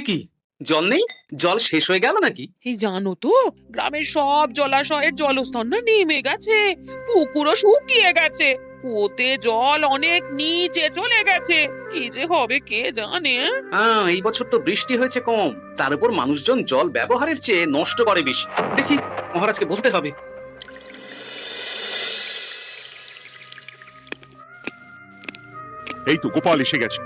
কি জল নেই? জল শেষ হয়ে গেল নাকি? এই জানো তো, গ্রামের সব জলাশয়ের জলস্তর না নেমে গেছে, পুকুরও শুকিয়ে গেছে, কুয়োতে জল অনেক নিচে চলে গেছে। কি যে হবে কে জানে। এই বছর তো বৃষ্টি হয়েছে কম, তার উপর মানুষজন জল ব্যবহারের চেয়ে নষ্ট করে বেশি। দেখি, মহারাজকে বলতে হবে। এই তো গোপাল এসে গেছে।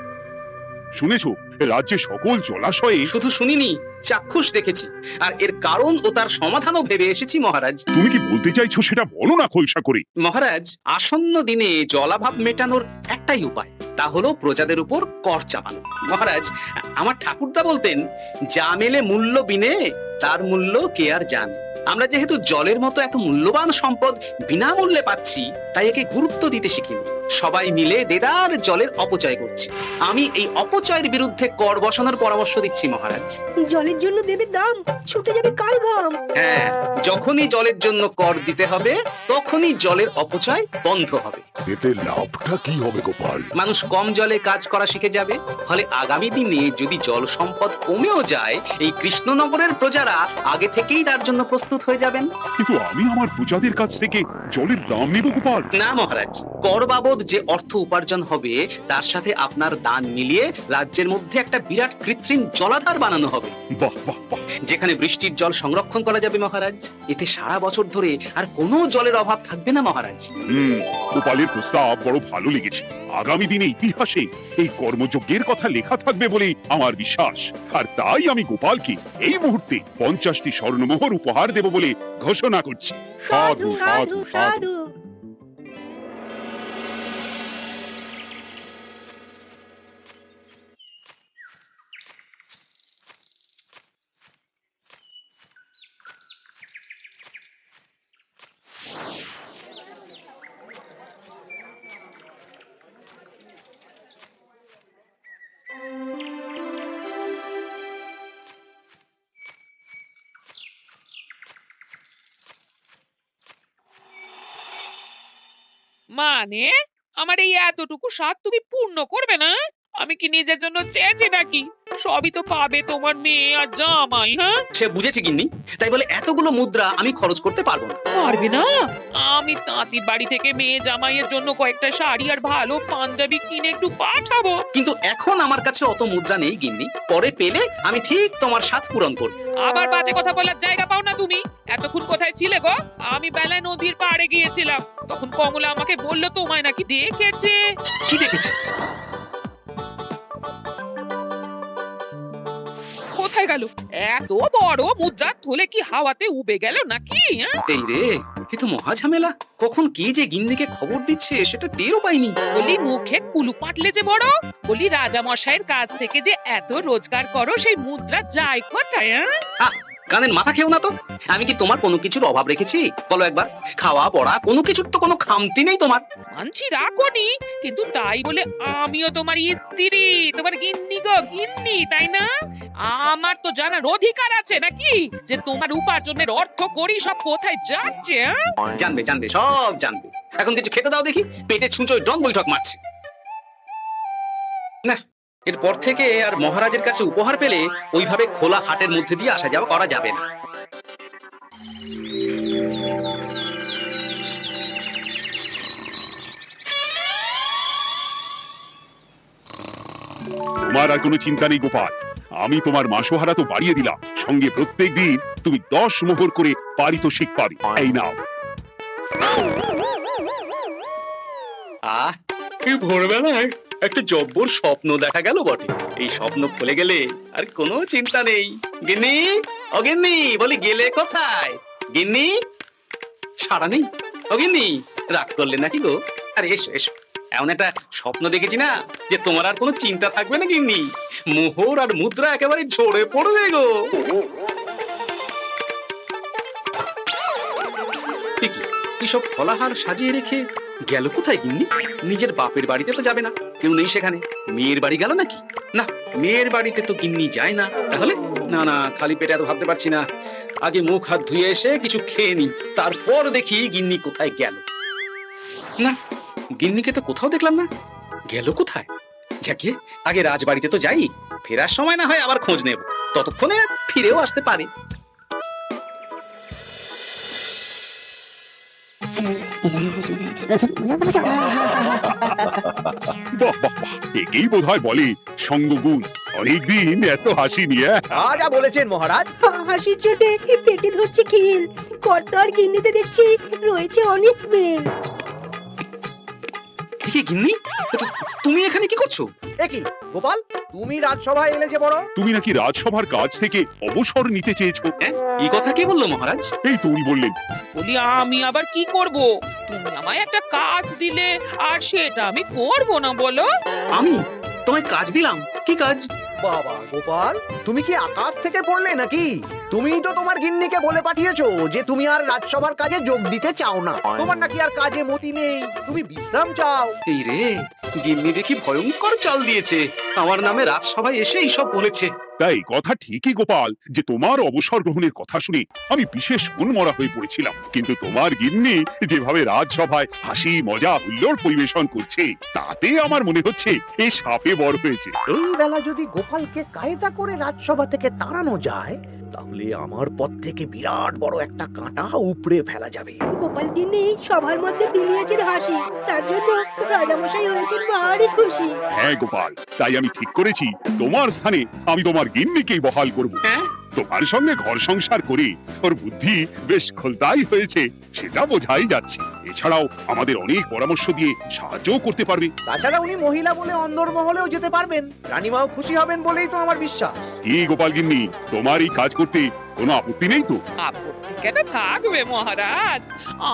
শুনেছো, রাজ্যে সকল জলাশয়ে। শুধু শুনিনি, চাক্ষুষ দেখেছি, আর এর কারণ ও তার সমাধানও ভেবে এসেছি মহারাজ। তুমি কি বলতে চাইছো সেটা বলো না খোলসা করে। মহারাজ, আসন্ন দিনে জলাভাব মেটানোর একটাই উপায়, তা হলো প্রজাদের উপর কর চাপানো। মহারাজ, আমার ঠাকুরদা বলতেন, যা মেলে মূল্য বিনে তার মূল্য কে আর জানে। আমরা যেহেতু জলের মতো এত মূল্যবান সম্পদ বিনামূল্যে পাচ্ছি, তাই একে গুরুত্ব দিতে শিখিনি। সবাই মিলে দেদার জলের অপচয় করছে। আমি এই অপচয়ের বিরুদ্ধে কর বসানোর পরামর্শ দিচ্ছি মহারাজ। জলের জন্য দেবে দাম, ছুটে যাবে কাল ঘাম। হ্যাঁ, যখনই জলের জন্য কর দিতে হবে, তখনই জলের অপচয় বন্ধ হবে। এতে লাভটা কি হবে গোপাল? মানুষ কম জলে কাজ করা শিখে যাবে, ফলে আগামী দিনে যদি জল সম্পদ কমেও যায়, এই কৃষ্ণনগরের প্রজারা আগে থেকেই তার জন্য প্রস্তুত হয়ে যাবেন। কিন্তু আমি আমার প্রজাদের কাছ থেকে জলের দাম নেব গোপাল? না মহারাজ, কর বাবদ যে অর্থ উপার্জন হবে তার সাথে আপনার দান মিলিয়ে রাজ্যের মধ্যে একটা বিরাট কৃত্রিম জলাধার বানানো হবে, বাহ বাহ বাহ। যেখানে বৃষ্টির জল সংরক্ষণ করা যাবে মহারাজ। এতে সারা বছর ধরে আর কোনো জলের অভাব থাকবে না মহারাজ। গোপালের প্রস্তাব বড় ভালো লেগেছে। আগামী দিনে ইতিহাসে এই কর্মযজ্ঞের কথা লেখা থাকবে বলে আমার বিশ্বাস। আর তাই আমি গোপালকে এই মুহূর্তে 50টি স্বর্ণমোহর উপহার দেব বলে ঘোষণা করছি। সাধু সাধু সাধু। মানে আমার এই এতটুকু স্বাদ তুমি পূর্ণ করবে না? আমি কি নিজের জন্য চেয়েছি নাকি? সবই তো পাবে তোমার মেয়ে আর জামাই। হ্যাঁ, সে বুঝেছে গিন্নি, তাই বলে এতগুলো মুদ্রা আমি খরচ করতে পারবো না। পারবে না? আমি তাঁতির বাড়ি থেকে মেয়ে জামাইয়ের জন্য কয়েকটা শাড়ি আর ভালো পাঞ্জাবি কিনে একটু পাঠাবো। কিন্তু এখন আমার কাছে অত মুদ্রা নেই গিন্নি, পরে পেলে আমি ঠিক তোমার স্বাদ পূরণ করব। আবার বাজে কথা বলার জায়গা পাও না তুমি। এতক্ষণ কোথায় ছিলে গো? আমি বেলায় নদীর পাড়ে গিয়েছিলাম, তখন কমলা আমাকে বললো তোমায় নাকি দেখেছে। কি দেখেছি? কোথায় গেল? এত বড় মুদ্রা থলে কি হাওয়াতে উবে গেল নাকি? এই রে, এ তো মহা ঝামেলা। কখন কে যে গিন্নিকে খবর দিচ্ছে সেটা টেরও পাইনি। বলি মুখে কুলু পাটলে যে বড়, বলি রাজা মশাইয়ের কাছ থেকে যে এত রোজগার করো, সেই মুদ্রা যায় কোথায়? কানের মাথা খেও না তো। আমি কি তোমার কোনো কিছুর অভাব রেখেছি? বলো একবার। খাওয়া পড়া কোনো কিছুর তো কোনো খামতি নেই তোমার। মানছি রাখোনি, কিন্তু তাই বলে আমিও তোমার স্ত্রী, তোমার গিন্নি গো গিন্নি, তাই না? আমার তো জানার অধিকার আছে নাকি যে তোমার উপার্জনের অর্থ করি সব কোথায় যাচ্ছে? জানবে জানবে, সব জানবে। এখন কিছু খেতে দাও দেখি, পেটে ছুঁচোয় ডং বৈঠক মারছে। না, এরপর থেকে আর মহারাজের কাছে উপহার পেলে ওইভাবে খোলা হাটের মধ্যে দিয়ে আসা যাওয়া করা যাবে না। তোমার আর কোনো চিন্তা নেই গোপাল। আমি তোমার মাসোহারা তো বাড়িয়ে দিলাম, সঙ্গে প্রত্যেকদিন তুমি 10 মোহর করে পারিতোষিক পাবে। এই নাও। এই ভোরবেলায় একটা জব্বর স্বপ্ন দেখা গেল বটে। এই স্বপ্ন খুলে গেলে আর কোনো চিন্তা নেই। গিন্নি, ও গিন্নি, বলি গেলে কোথায়? গিন্নি, সাড়া নেই। ও গিন্নি, রাগ করলে নাকি গো? আরে এসো এসো, এমন একটা স্বপ্ন দেখেছি না যে তোমার আর কোনো চিন্তা থাকবে না গিন্নি। মোহর আর মুদ্রা একেবারে ঝরে পড়বে গো। এসব ফলাহার সাজিয়ে রেখে গেল কোথায় গিন্নি? নিজের বাপের বাড়িতে তো যাবে না, কেউ নেই সেখানে। মেয়ের বাড়ি গেল নাকি? না, মেয়ের বাড়িতে তো গিন্নি যায় না। তাহলে না না, খালি পেটে এত ভাবতে পারছি না। আগে মুখ হাত ধুয়ে এসে কিছু খেয়ে নি, তারপর দেখি গিন্নি কোথায় গেল। না, গিন্নিকে তো কোথাও দেখলাম না। গেল কোথায়? যাকে আগে রাজবাড়িতে তো যাই, ফেরার সময় না হয় আবার খোঁজ নেব, ততক্ষণে ফিরেও আসতে পারে। বাহ বাহ বাহ, একেই বোধহয় বলে সঙ্গগুণ। অনেকদিন এত হাসি নিয়ে। যা বলেছেন মহারাজ। হাসির চোটে পেটে ধরছে খিল। কর্তার গিন্নিতে দেখছি রয়েছে অনেক মেল। কি গিন্নি, তুমি এখানে কি করছো? একই গোপাল, তুমি রাজসভায় এলে যে বড়। তুমি নাকি রাজসভার কাজ থেকে অবসর নিতে চেয়েছো? এই কথা কে বললো মহারাজ? এই তো উনি বললেন। বলি আমি আবার কি করব? তুমি আমায় একটা কাজ দিলে আর সেটা আমি করব না বলো? আমি তোমায় কাজ দিলাম? কি কাজ? বাবা গোপাল, তুমি কি আকাশ থেকে পড়লে নাকি? তুমিই তো তোমার গিন্নিকে বলে পাঠিয়েছো যে তুমি আর রাজসভার কাজে যোগ দিতে চাও না। তোমার নাকি আর কাজে মতি নেই, তুমি বিশ্রাম চাও। এই রে, গিন্নি দেখি ভয়ঙ্কর চাল দিয়েছে, আমার নামে রাজসভায় এসে এইসব বলেছে। তাই কথা ঠিকই গোপাল, যে তোমার অবসর গ্রহণের কথা শুনে আমি বিশেষ মনমরা হয়ে পড়েছিলাম, কিন্তু তোমার গিন্নি যেভাবে রাজসভায় হাসি মজা হুল্লোড় পরিবেশন করছে, তাতে আমার মনে হচ্ছে এ সাপে বড় হয়েছে। এই বেলা যদি গোপালকে কায়দা করে রাজসভা থেকে তাড়ানো যায়, তাহলে আমার পথ থেকে বিরাট বড় একটা কাঁটা উপড়ে ফেলা যাবে। গোপাল গিন্নি সবার মধ্যে বিলিয়েছেন হাসি, তার জন্য রাজামশাই হয়েছেন ভারী খুশি। হ্যাঁ গোপাল, তাই আমি ঠিক করেছি তোমার স্থানে আমি তোমার গিন্নিকেই বহাল করব। হ্যাঁ, তোমার সঙ্গে ঘর সংসার করে ওর বুদ্ধি বেশ খোলতাই হয়েছে, সেটা বোঝাই যাচ্ছে। এছাড়াও আমাদের অনেক পরামর্শ দিয়ে সাহায্যও করতে পারবে। তাছাড়া উনি মহিলা বলে অন্দরমহলেও যেতে পারবেন, রানীমাও খুশি হবেন বলেই তো আমার বিশ্বাস। কি গোপাল গিন্নি, তোমার এই কাজ করতে কোনো আপত্তি নেই তো? আপত্তি কেন থাকবে মহারাজ?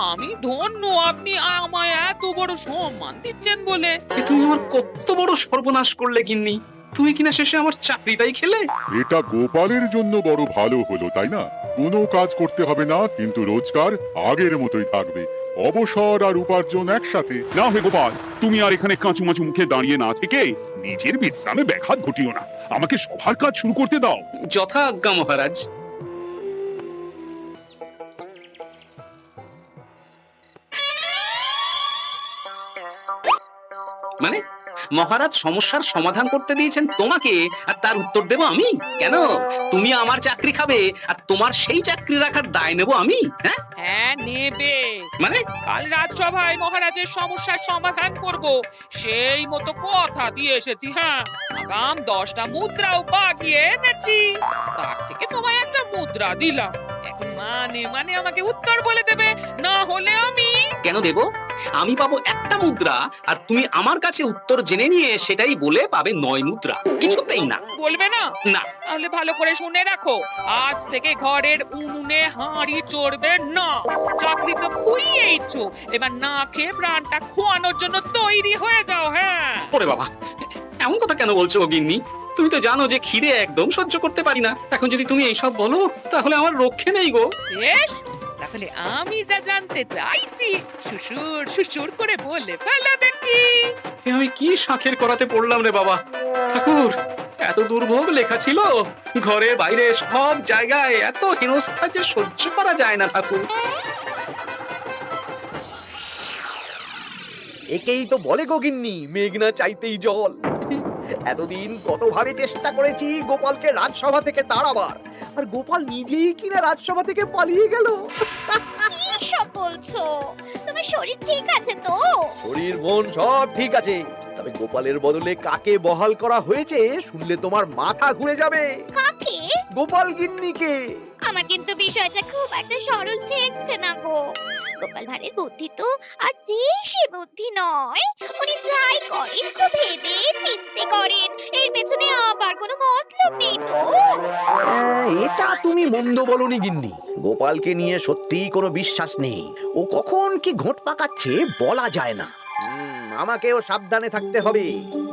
আমি ধন্য আপনি আমায় এত বড় সম্মান দিচ্ছেন বলে। এ তুমি আমার কত বড় সর্বনাশ করলে গিন্নি, তুমি কিনা শেষে আমার চাকরিটাই খেলে। এটা গোপালের জন্য বড় ভালো হলো, তাই না? কোনো কাজ করতে হবে না, কিন্তু রোজগার আগের মতোই থাকবে। অবসর আর উপার্জন একসাথে। না হে গোপাল, তুমি আর এখানে কাঁচুমাচু মুখে দাঁড়িয়ে না থেকে নিজের বিশ্রামে ব্যাঘাত ঘটিও না, আমাকে সবার কাজ শুরু করতে দাও। যথা আজ্ঞা মহারাজ। মানে মহারাজ সমস্যার সমাধান করতে দিয়েছেন তোমাকে, আর তার উত্তর দেব আমি? কেন তুমি আমার চাকরি খাবে আর তোমার সেই চাকরি রাখার দায় নেব আমি? হ্যাঁ হ্যাঁ নেবে। মানে কাল রাজসভায় মহারাজের সমস্যার সমাধান করব, সেই মতো কথা দিয়ে এসেছি। হ্যাঁ, আগাম 10টা মুদ্রাও বাগিয়ে এনেছি, তার থেকে তোমায় একটা মুদ্রা দিলাম। এখন মানে আমাকে উত্তর বলে দেবে, না হলে আমি। কেন দেব? আমি পাবো একটা মুদ্রা, আর তুমি আমার কাছে উত্তর জেনে নিয়ে সেটাই বলে পাবে 9 মুদ্রা। কিছুতেই না। বলবে না? না। তাহলে ভালো করে শুনে রাখো, আজ থেকে ঘরের উনুনে হাঁড়ি চড়বে না। চাকরি তো খুইয়েইছো, এবার না খেয়ে প্রাণটা খোয়ানোর জন্য তৈরি হয়ে যাও। হ্যাঁ। ওরে বাবা, এমন কথা কেন বলছো গিন্নি? তুমি তো জানো যে খিদে একদম সহ্য করতে পারি না, এখন যদি তুমি এইসব বলো তাহলে আমার রক্ষে নেই গো। বেশ, তাহলে আমি যা জানতে চাইছি শ্বশুর শ্বশুর করে বলে ফেলো দেখি। এ আমি কি শাঁখের করাতে পড়লাম রে বাবা। ঠাকুর, এত দুর্ভোগ লেখা ছিল, ঘরে বাইরে সব জায়গায় এত হেনস্থা যে সহ্য করা যায় না ঠাকুর। একেই তো বলে গো গিন্নি, মেঘ না চাইতেই জল। এতদিন কতভাবে চেষ্টা করেছি গোপালকে রাজসভা থেকে তাড়াবার, আর গোপাল নিজেই কিনা রাজসভা থেকে পালিয়ে গেল। কি সব বলছো? তোমার শরীর ঠিক আছে তো? শরীর মন সব ঠিক আছে, তবে গোপালের বদলে কাকে বহাল করা হয়েছে শুনলে তোমার মাথা ঘুরে যাবে। কাকে? গোপাল গিন্নিকে। আমার কিন্তু বিষয়টা খুব একটা সরল ঠেকছে না গো। গোপাল ভাঁড়ের বুদ্ধি তো আর যে সে বুদ্ধি নয়, উনি যাই করেন খুব ভেবে চিন্তে করেন, এর পেছনে আবার কোনো মতলব নেই তো। এটা তুমি মন্দ বলনি গিন্নি, গোপালকে নিয়ে সত্যিই কোনো বিশ্বাস নেই। ও কখন কি ঘোট পাকাচ্ছে বলা যায় না। আমাকেও সাবধানে থাকতে হবে,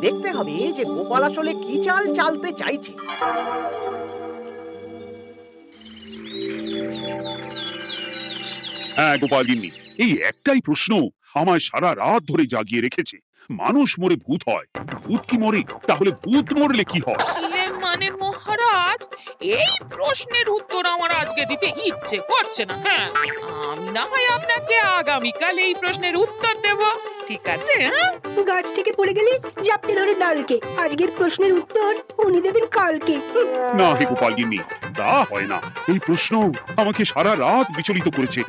দেখতে হবে যে গোপাল আসলে কি চাল চালতে চাইছে। হ্যাঁ গোপাল গিন্নি, এই একটাই প্রশ্ন আমায় সারা রাত ধরে জাগিয়ে রেখেছে। মানুষ মরে ভূত হয়, ভূত কি মরে? তাহলে ভূত মরলে কি হয়? মানে মহারাজ, এই প্রশ্নের উত্তর আমার আজকে দিতে ইচ্ছে করছে না। হ্যাঁ, আমি না হয় আপনাকে আগামীকাল এই প্রশ্নের উত্তর দেব, ঠিক আছে হ্যাঁ? গাছ থেকে পড়ে গেলে জাপটে ধরে ডালকে। আজকের প্রশ্নের উত্তর উনি দেবেন কালকে। না হে গোপাল গিন্নি, তা হয় না। এই প্রশ্ন আমাকে সারা রাত বিচলিত করেছে।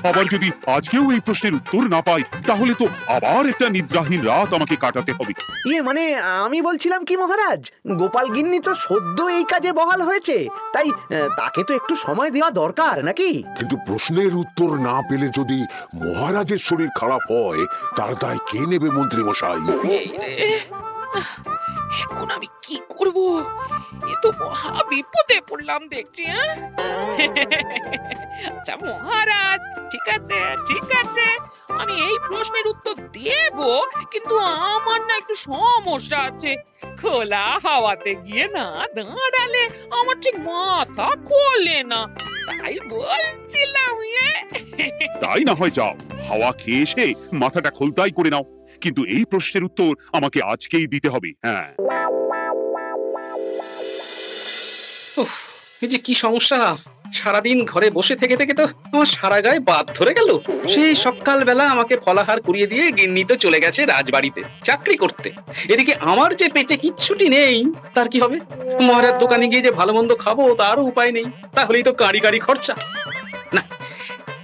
আবার যদি আজকেও এই প্রশ্নের উত্তর না পাই, তাহলে তো আবার একটা নিদ্রাহীন রাত আমাকে কাটাতে হবে। ইয়ে মানে আমি বলছিলাম কি মহারাজ, গোপাল গিন্নি তো সদ্য এই কাজে বহাল হয়েছে, তাই তাকে তো একটু সময় দেওয়া দরকার নাকি? কিন্তু প্রশ্নের উত্তর না পেলে যদি মহারাজের শরীর খারাপ হয়, তার দায় কে নেবে মন্ত্রী মশাই? এই রে, এখন আমি কি করব? এ তো মহা বিপদে পড়লাম দেখছি হ্যাঁ? আচ্ছা মহারাজ, ঠিক আছে ঠিক আছে, আমি এই প্রশ্নের উত্তর দেব, কিন্তু আমার না একটু সমস্যা আছে। খোলা হাওয়াতে গিয়ে না দাঁড়ালে আমার ঠিক মাথা খোলে না, তাই বলছিলাম তাই না হয় যাও, হাওয়া খেয়ে এসে মাথাটা খোলতাই করে নাও। কিন্তু এই প্রশ্নের উত্তর আমাকে আজকেই দিতে হবে। হ্যাঁ, উফ, এই যে কি সমস্যা! সারাদিন ঘরে বসে থেকে থেকে তো আমার সারা গায়ে বাদ ধরে গেল। সেই সকালবেলা আমাকে ফলাহার করিয়ে দিয়ে গিন্নি তো চলে গেছে রাজবাড়িতে চাকরি করতে। এদিকে আমার যে পেটে কিচ্ছুটি নেই, তার কি হবে? মহারাজ দোকানে গিয়ে যে ভালো মন্দ খাবো তারও উপায় নেই, তাহলেই তো গাড়ি গাড়ি খরচা। না,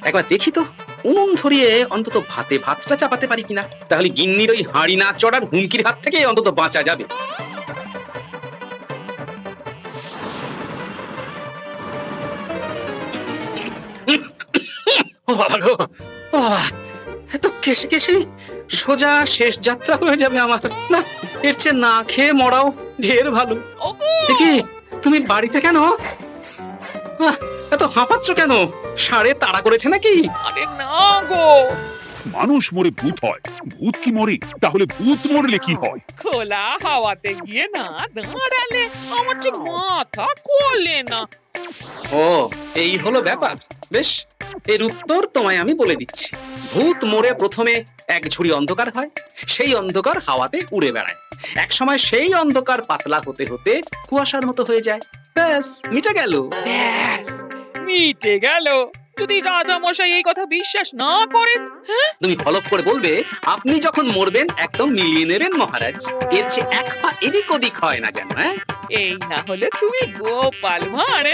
একবার দেখি তো উনুন ধরিয়ে অন্তত ভাতে ভাতটা চাপাতে পারি কিনা, তাহলে গিন্নির ওই হাঁড়ি না চড়ার হুমকির হাত থেকে অন্তত বাঁচা যাবে। ও বাবা গো, ও বাবা, এত কেসে কেসে সোজা শেষ যাত্রা হয়ে যাবে আমার। না, এর চেয়ে না খেয়ে মরাও ঢের ভালো। দেখি তুমি বাড়িতে কেন? এত হাঁপাচ্ছ কেন? সাড়ে তাড়া করেছে নাকি? আরে না গো, মানুষ মরে ভূত হয়, ভূত কি মরে? তাহলে ভূত মরলে কি হয়? খোলা হাওয়াতে গিয়ে না দাঁড়ালে আমার ঠিক মাথা খোলে না। ও, এই হলো ব্যাপার। বেশ, এর উত্তর তোমায় আমি বলে দিচ্ছি। ভূত মরে প্রথমে এক ঝুড়ি অন্ধকার হয়, সেই অন্ধকার হাওয়াতে উড়ে বেড়ায়। এক সময় সেই অন্ধকার পাতলা হতে হতে কুয়াশার মতো হয়ে যায়। ব্যাস, মিটে গেল। ব্যাস, মিটে গেল। যদি রাজা মশাই এই কথা বিশ্বাস না করেন, তুমি হলপ করে বলবে আপনি যখন মরবেন একদম মিলিয়ে নেবেন মহারাজ। এর চেয়ে এক পা এদিক ওদিক হয় না যেন। হ্যাঁ, এই না হলে তুমি গোপাল ভাঁড়।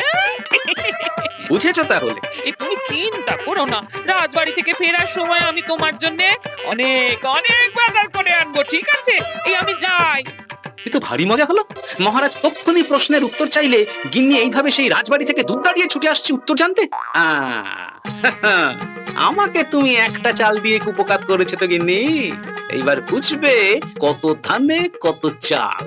বুঝেছো তাহলে? এই তুমি চিন্তা করো না, রাজবাড়ি থেকে ফেরার সময় আমি তোমার জন্য অনেক অনেক বাজার করে আনবো, ঠিক আছে? এই আমি যাই। কিন্তু ভারী মজা হলো। মহারাজ তক্ষুনি প্রশ্নের উত্তর চাইলে গিন্নি এইভাবে সেই রাজবাড়ি থেকে দুধ দাঁড়িয়ে ছুটে আসছে উত্তর জানতে। আমাকে তুমি একটা চাল দিয়ে কুপকাত করেছে তো গিন্নি। এইবার বুঝবে কত ধানে কত চাল।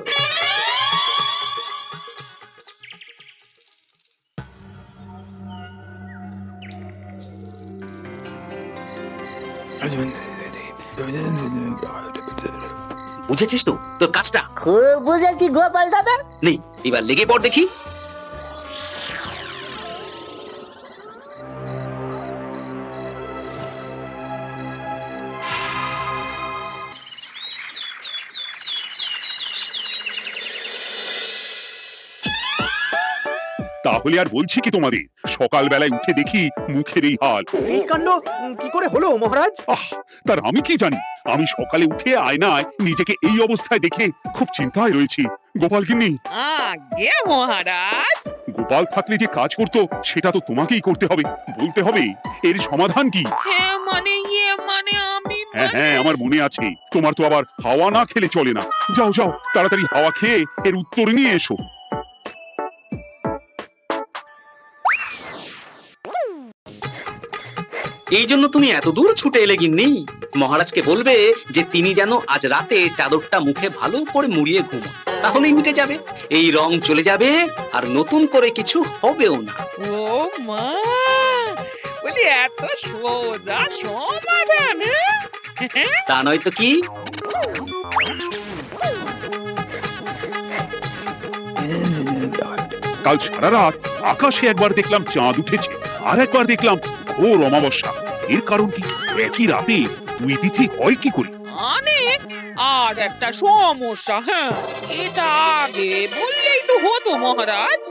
বুঝেছিস তো তোর কাজটা? খুব বুঝেছি গোপাল দাদা। নেই, এবার লেগে পড় দেখি। তাহলে আর বলছি কি তোমাদের, সকালবেলায় উঠে দেখি মুখের এই হাল। এই কাণ্ড কি করে হলো মহারাজ? তার আমি কি জানি? আমি সকালে উঠে আয়নায় নিজেকে এই অবস্থায় দেখে খুব চিন্তায় রয়েছি। গোপাল গিন্নি, আগে মহারাজ, গোপাল থাকলে যে কাজ করতো সেটা তো তোমাকেই করতে হবে, বলতে হবে এর সমাধান কি। হ্যাঁ মানে আমি হ্যাঁ হ্যাঁ, আমার মনে আছে। তোমার তো আবার হাওয়া না খেলে চলে না। যাও যাও, তাড়াতাড়ি হাওয়া খেয়ে এর উত্তর নিয়ে এসো। এই জন্য তুমি এত দূর ছুটে এলে গিন্নি? মহারাজকে বলবে যে তিনি যেন আজ রাতে চাদরটা মুখে ভালো করে মুড়িয়ে ঘুমোন, তাহলেই মিটে যাবে। এই রং চলে যাবে আর নতুন করে কিছু হবেও না। ও মা, বলি এত সোজা সমাধান? তা নয় তো কি? কাল সারা রাত আকাশে একবার দেখলাম চাঁদ উঠেছে, আর একবার দেখলাম ঘোর অমাবস্যা। এর কারণ কি? একই রাতে দুই তিথি হয় কি করে? আর একটা সমস্যা। হ্যাঁ, এটা আগে বললেই তো হতো মহারাজ।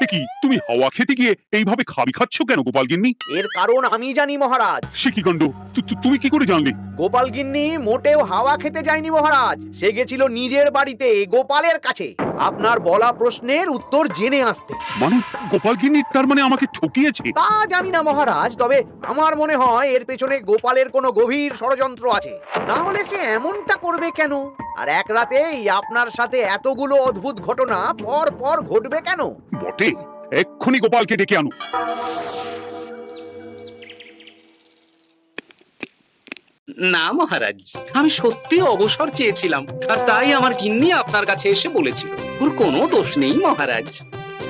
কি তুমি হাওয়া খেতে গিয়ে এইভাবে খাবি খাচ্ছ কেন গোপাল গিন্নি? এর কারণ আমি জানি মহারাজ। সে কি কাণ্ড, তুমি কি করে জানলে? গোপাল গিন্নি মোটেও হাওয়া খেতে যায়নি মহারাজ, সে গেছিল নিজের বাড়িতে গোপালের কাছে আপনার বলা প্রশ্নের উত্তর জেনে আসতে। মানে গোপাল গিন্নি তার মানে আমাকে ঠকিয়েছে? তা জানি না মহারাজ, তবে আমার মনে হয় এর পেছনে গোপালের কোনো গভীর ষড়যন্ত্র আছে, না হলে সে এমনটা করবে কেন? আর এক রাতেই আপনার সাথে এতগুলো অদ্ভুত ঘটনা পর পর ঘটবে কেন? বটে, এক্ষুনি গোপালকে ডেকে আনো। না মহারাজ, আমি সত্যি অবসর চেয়েছিলাম, আর তাই আমার গিন্নি আপনার কাছে এসে বলেছিল। ওর কোনো দোষ নেই মহারাজ।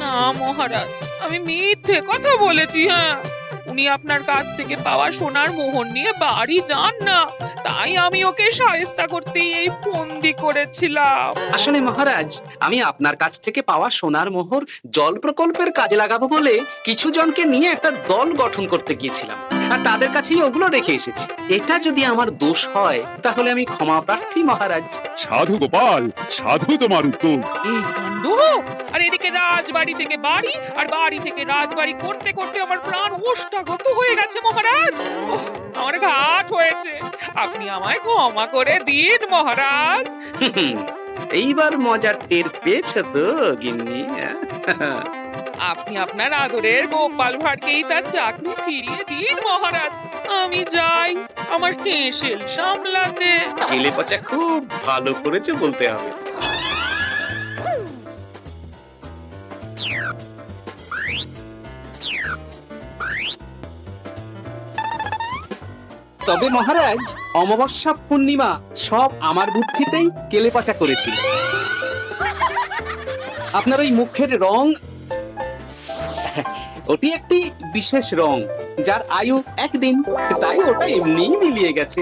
না মহারাজ, আমি মিথ্যে কথা বলেছি। হ্যাঁ, উনি আপনার কাছ থেকে পাওয়া সোনার মোহর নিয়ে বাড়ি যান না, তাই আমি ওকে শায়েস্তা করতে এই ফন্দি করেছিলাম। আসলে মহারাজ, আমি আপনার কাছ থেকে পাওয়া সোনার মোহর জল প্রকল্পের কাজে লাগাবো বলে কিছু জনকে নিয়ে একটা দল গঠন করতে গিয়েছিলাম, আর তাদের কাছেই ওগুলো রেখে এসেছি। এটা যদি আমার দোষ হয় তাহলে আমি ক্ষমা প্রার্থী মহারাজ। সাধু গোপাল, সাধু তোমার উত্তর। এই কাণ্ড! আর এদিকে রাজবাড়ি থেকে বাড়ি, আর বাড়ি থেকে রাজবাড়ি করতে করতে আমার প্রাণ ওষ্ঠাগত হয়ে গেছে মহারাজ। ওহ, আমার ঘাট হয়েছে, আপনি আমায় ক্ষমা করে দিন মহারাজ। এইবার মজার টের পেয়েছ তো গিন্নি? আপনি আপনার আদরের গোপাল ভাঁড়কেই তার চাকরি ফিরিয়ে দিন মহারাজ। আমি যাই আমার হেসেল সামলাতে। কেলে পচা খুব ভালো করেছে বলতে হবে। তবে মহারাজ, অমাবস্যা পূর্ণিমা সব আমার বুদ্ধিতেই কেলেপাচা করেছিল। আপনার ওই মুখের রং, ওটি একটি বিশেষ রং যার আয়ু একদিন, তাই ওটা এমনিই মিলিয়ে গেছে।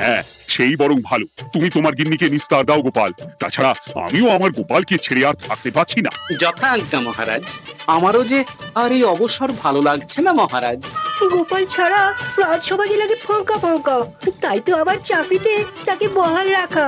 হ্যাঁ, সেই বরং ভালো। তুমি তোমার গিন্নিকে নিস্তার দাও গোপাল, তাছাড়া আমিও আমার গোপালকে ছেড়ে আর থাকতে পারছি না। যথা আজ্ঞা মহারাজ। আমারও যে আর এই অবসর ভালো লাগছে না মহারাজ। গোপাল ছাড়া রাজসভা যে লাগে ফাঁকা ফাঁকা, তাই তো আবার চাকরিতে তাকে বহাল রাখা।